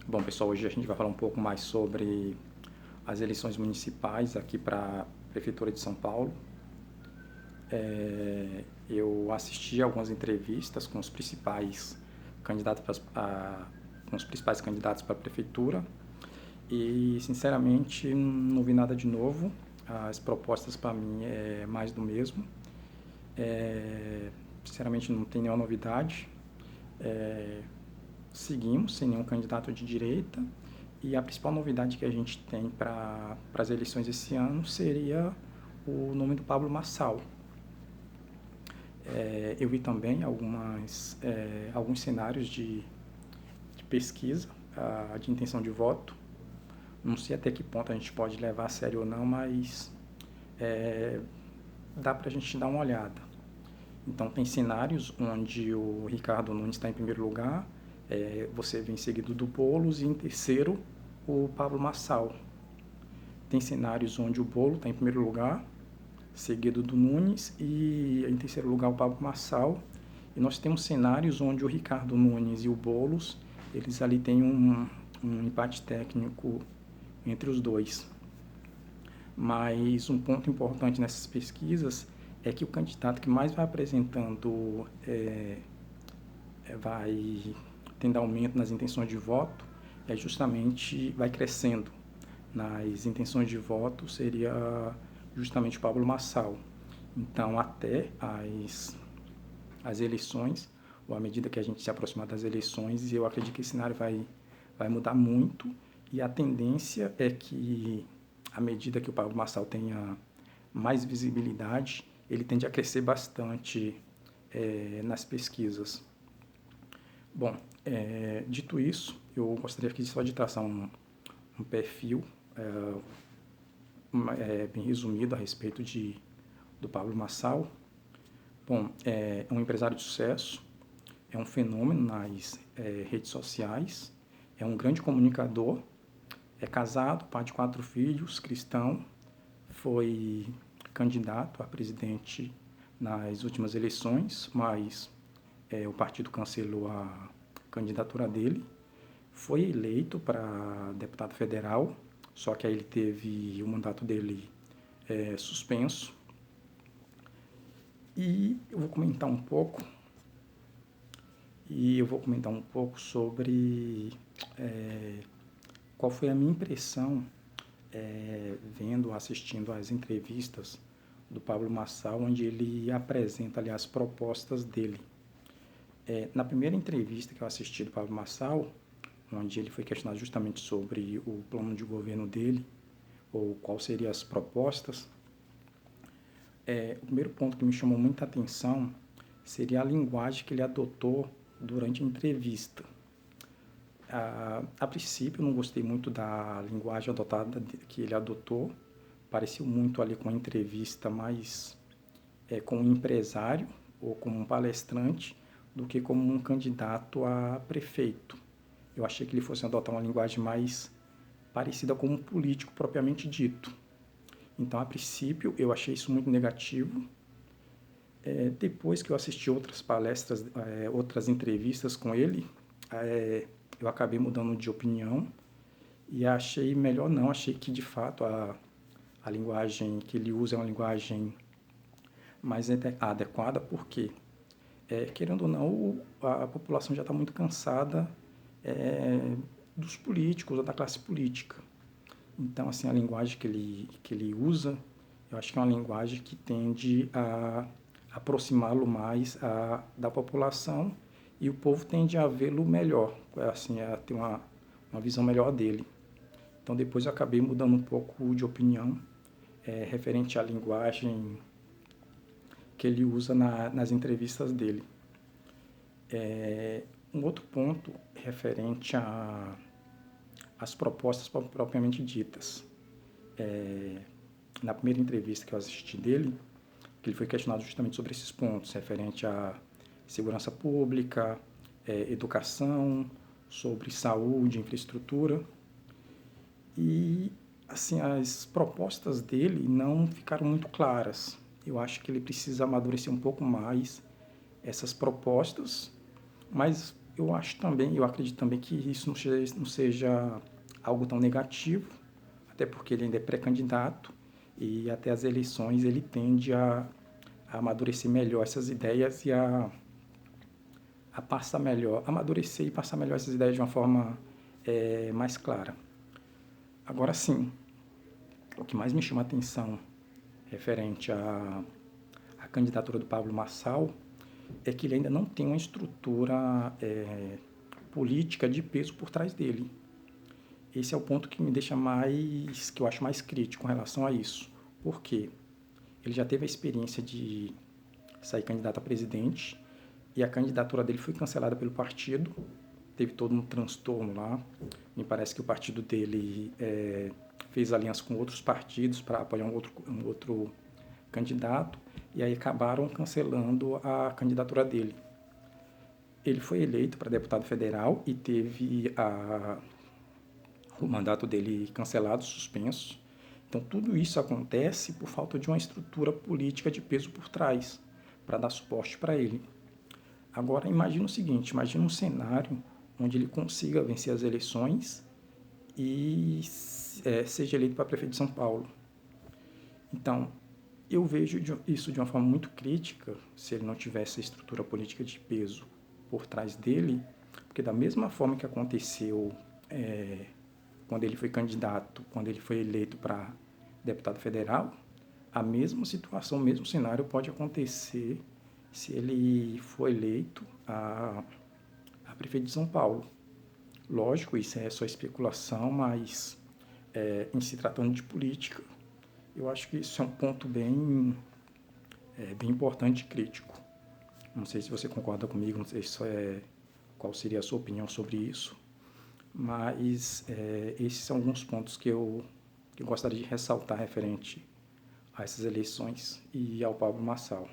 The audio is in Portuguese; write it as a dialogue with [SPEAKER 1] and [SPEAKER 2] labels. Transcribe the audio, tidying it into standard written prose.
[SPEAKER 1] Bom, pessoal, hoje a gente vai falar um pouco mais sobre as eleições municipais aqui para a Prefeitura de São Paulo. Eu assisti algumas entrevistas com os principais candidatos para a Prefeitura e, sinceramente, não vi nada de novo. As propostas, para mim, é mais do mesmo. Sinceramente, não tem nenhuma novidade. Seguimos sem nenhum candidato de direita, e a principal novidade que a gente tem para as eleições esse ano seria o nome do Pablo Marçal. Eu vi também alguns cenários de pesquisa de intenção de voto. Não sei até que ponto a gente pode levar a sério ou não, mas dá para a gente dar uma olhada. Então, tem cenários onde o Ricardo Nunes está em primeiro lugar, você vem seguido do Boulos e em terceiro o Pablo Marçal. Tem cenários onde o Boulos está em primeiro lugar, seguido do Nunes, e em terceiro lugar o Pablo Marçal. E nós temos cenários onde o Ricardo Nunes e o Boulos, eles ali têm um empate técnico entre os dois. Mas um ponto importante nessas pesquisas é que o candidato que mais vai apresentando, vai tendo aumento nas intenções de voto, vai crescendo nas intenções de voto, seria justamente o Pablo Marçal. Então, até as eleições, ou à medida que a gente se aproximar das eleições, eu acredito que esse cenário vai mudar muito, e a tendência é que, à medida que o Pablo Marçal tenha mais visibilidade, ele tende a crescer bastante nas pesquisas. Bom, dito isso, eu gostaria aqui só de traçar um perfil bem resumido a respeito do Pablo Marçal. Bom, é um empresário de sucesso, é um fenômeno nas redes sociais, é um grande comunicador, é casado, pai de 4 filhos, cristão, foi candidato a presidente nas últimas eleições, mas o partido cancelou a candidatura dele. Foi eleito para deputado federal, só que aí ele teve o mandato dele suspenso. E eu vou comentar um pouco sobre qual foi a minha impressão assistindo às entrevistas do Pablo Marçal, onde ele apresenta ali as propostas dele. Na primeira entrevista que eu assisti do Pablo Marçal, onde ele foi questionado justamente sobre o plano de governo dele, ou quais seriam as propostas, o primeiro ponto que me chamou muita atenção seria a linguagem que ele adotou durante a entrevista. A princípio, eu não gostei muito da linguagem adotada que ele adotou. Pareceu muito ali com uma entrevista mais com um empresário ou como um palestrante do que como um candidato a prefeito. Eu achei que ele fosse adotar uma linguagem mais parecida com um político propriamente dito. Então, a princípio, eu achei isso muito negativo. Depois que eu assisti outras palestras, outras entrevistas com ele, eu acabei mudando de opinião e achei melhor não. Achei que, de fato, a linguagem que ele usa é uma linguagem mais adequada, porque, querendo ou não, a população já está muito cansada dos políticos ou da classe política. Então, assim, a linguagem que ele usa, eu acho que é uma linguagem que tende a aproximá-lo mais da população, e o povo tende a vê-lo melhor, assim, a ter uma visão melhor dele. Então, depois eu acabei mudando um pouco de opinião referente à linguagem que ele usa nas entrevistas dele. Um outro ponto referente às propostas propriamente ditas. Na primeira entrevista que eu assisti dele, que ele foi questionado justamente sobre esses pontos, referente à segurança pública, educação, sobre saúde, infraestrutura. E, assim, as propostas dele não ficaram muito claras. Eu acho que ele precisa amadurecer um pouco mais essas propostas, mas Eu acho também, eu acredito também que isso não seja algo tão negativo, até porque ele ainda é pré-candidato e até as eleições ele tende a amadurecer melhor essas ideias e a passar melhor, amadurecer e passar melhor essas ideias de uma forma mais clara. Agora sim, o que mais me chama a atenção referente à candidatura do Pablo Marçal é que ele ainda não tem uma estrutura política de peso por trás dele. Esse é o ponto que me deixa que eu acho mais crítico com relação a isso. Por quê? Ele já teve a experiência de sair candidato a presidente e a candidatura dele foi cancelada pelo partido. Teve todo um transtorno lá. Me parece que o partido dele fez aliança com outros partidos para apoiar um outro candidato e aí acabaram cancelando a candidatura dele. Ele foi eleito para deputado federal e teve o mandato dele cancelado, suspenso. Então, tudo isso acontece por falta de uma estrutura política de peso por trás, para dar suporte para ele. Agora, imagina o seguinte, imagina um cenário onde ele consiga vencer as eleições e seja eleito para prefeito de São Paulo. Então, eu vejo isso de uma forma muito crítica, se ele não tivesse a estrutura política de peso por trás dele, porque da mesma forma que aconteceu quando ele foi candidato, quando ele foi eleito para deputado federal, a mesma situação, o mesmo cenário pode acontecer se ele for eleito a prefeito de São Paulo. Lógico, isso é só especulação, mas em se tratando de política, eu acho que isso é um ponto bem importante e crítico. Não sei se você concorda comigo, não sei qual seria a sua opinião sobre isso, mas esses são alguns pontos que eu gostaria de ressaltar referente a essas eleições e ao Pablo Marçal.